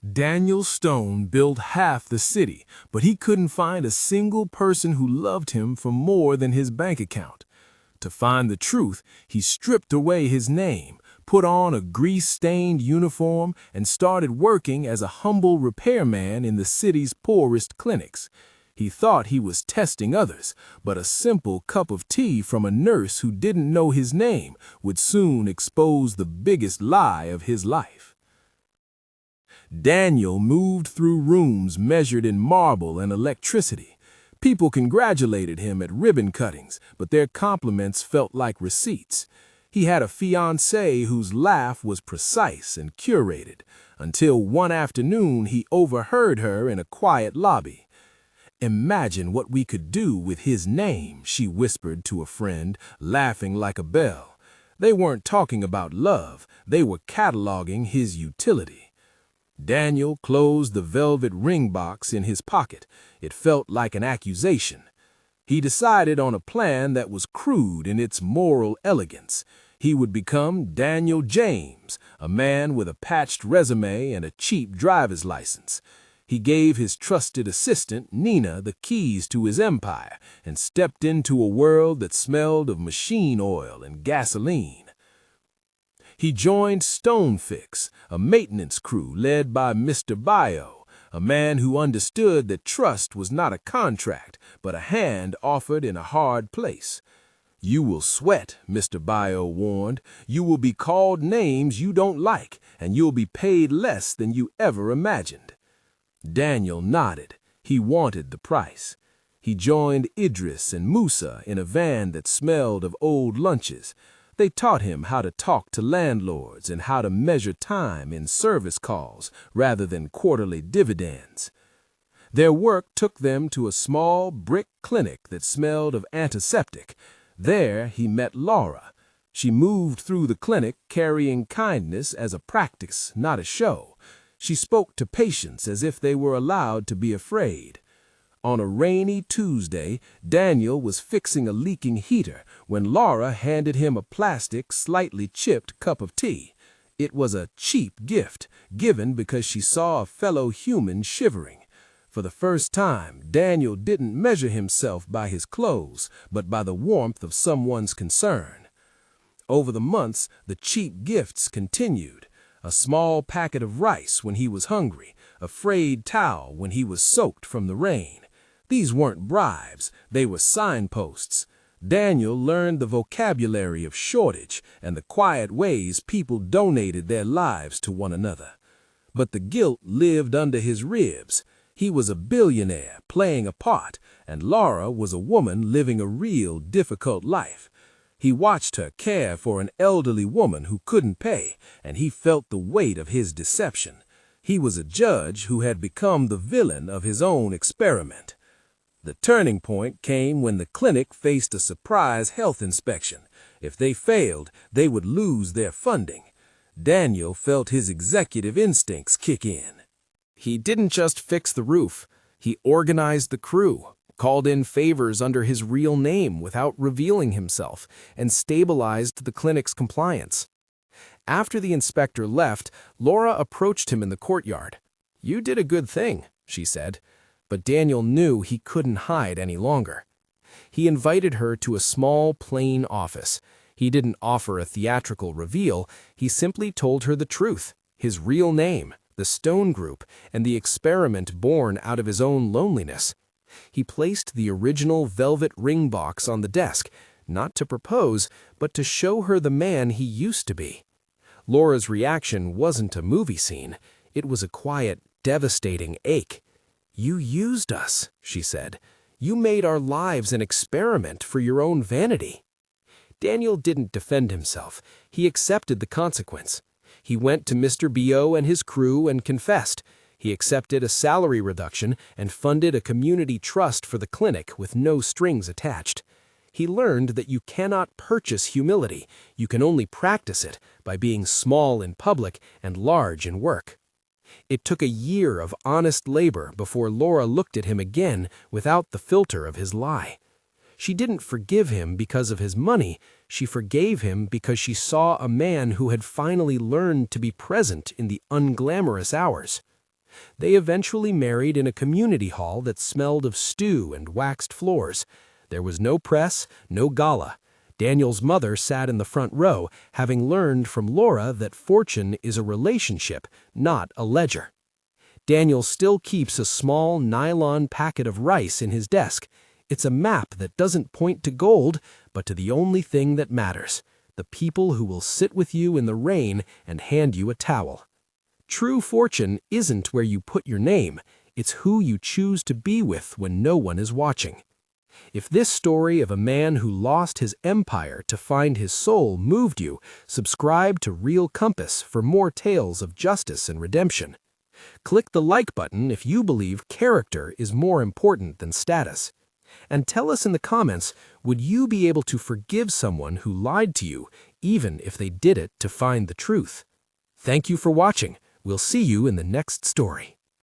Daniel Stone built half the city, but he couldn't find a single person who loved him for more than his bank account. To find the truth, he stripped away his name, put on a grease-stained uniform, and started working as a humble repairman in the city's poorest clinics. He thought he was testing others, but a simple cup of tea from a nurse who didn't know his name would soon expose the biggest lie of his life. Daniel moved through rooms measured in marble and electricity. People congratulated him at ribbon cuttings, but their compliments felt like receipts. He had a fiancée whose laugh was precise and curated, until one afternoon he overheard her in a quiet lobby. "Imagine what we could do with his name," she whispered to a friend, laughing like a bell. They weren't talking about love, they were cataloging his utility. Daniel closed the velvet ring box in his pocket. It felt like an accusation. He decided on a plan that was crude in its moral elegance. He would become Daniel James, a man with a patched resume and a cheap driver's license. He gave his trusted assistant, Nina, the keys to his empire and stepped into a world that smelled of machine oil and gasoline. He joined Stonefix, a maintenance crew led by Mr. Bio, a man who understood that trust was not a contract, but a hand offered in a hard place. "You will sweat," Mr. Bio warned. "You will be called names you don't like, and you'll be paid less than you ever imagined." Daniel nodded. He wanted the price. He joined Idris and Musa in a van that smelled of old lunches. They taught him how to talk to landlords and how to measure time in service calls rather than quarterly dividends. Their work took them to a small brick clinic that smelled of antiseptic. There he met Laura. She moved through the clinic carrying kindness as a practice, not a show. She spoke to patients as if they were allowed to be afraid. On a rainy Tuesday, Daniel was fixing a leaking heater when Laura handed him a plastic, slightly chipped cup of tea. It was a cheap gift, given because she saw a fellow human shivering. For the first time, Daniel didn't measure himself by his clothes, but by the warmth of someone's concern. Over the months, the cheap gifts continued. A small packet of rice when he was hungry, a frayed towel when he was soaked from the rain. These weren't bribes, they were signposts. Daniel learned the vocabulary of shortage and the quiet ways people donated their lives to one another. But the guilt lived under his ribs. He was a billionaire playing a part, and Laura was a woman living a real difficult life. He watched her care for an elderly woman who couldn't pay, and he felt the weight of his deception. He was a judge who had become the villain of his own experiment. The turning point came when the clinic faced a surprise health inspection. If they failed, they would lose their funding. Daniel felt his executive instincts kick in. He didn't just fix the roof. He organized the crew, called in favors under his real name without revealing himself, and stabilized the clinic's compliance. After the inspector left, Laura approached him in the courtyard. "You did a good thing," she said. But Daniel knew he couldn't hide any longer. He invited her to a small, plain office. He didn't offer a theatrical reveal, he simply told her the truth, his real name, the Stone Group, and the experiment born out of his own loneliness. He placed the original velvet ring box on the desk, not to propose, but to show her the man he used to be. Laura's reaction wasn't a movie scene. It was a quiet, devastating ache. "You used us," she said. "You made our lives an experiment for your own vanity." Daniel didn't defend himself. He accepted the consequence. He went to Mr. Bio and his crew and confessed. He accepted a salary reduction and funded a community trust for the clinic with no strings attached. He learned that you cannot purchase humility. You can only practice it by being small in public and large in work. It took a year of honest labor before Laura looked at him again without the filter of his lie. She didn't forgive him because of his money. She forgave him because she saw a man who had finally learned to be present in the unglamorous hours. They eventually married in a community hall that smelled of stew and waxed floors. There was no press, no gala. Daniel's mother sat in the front row, having learned from Laura that fortune is a relationship, not a ledger. Daniel still keeps a small nylon packet of rice in his desk. It's a map that doesn't point to gold, but to the only thing that matters: the people who will sit with you in the rain and hand you a towel. True fortune isn't where you put your name, it's who you choose to be with when no one is watching. If this story of a man who lost his empire to find his soul moved you, subscribe to Real Compass for more tales of justice and redemption. Click the like button if you believe character is more important than status. And tell us in the comments, would you be able to forgive someone who lied to you, even if they did it to find the truth? Thank you for watching. We'll see you in the next story.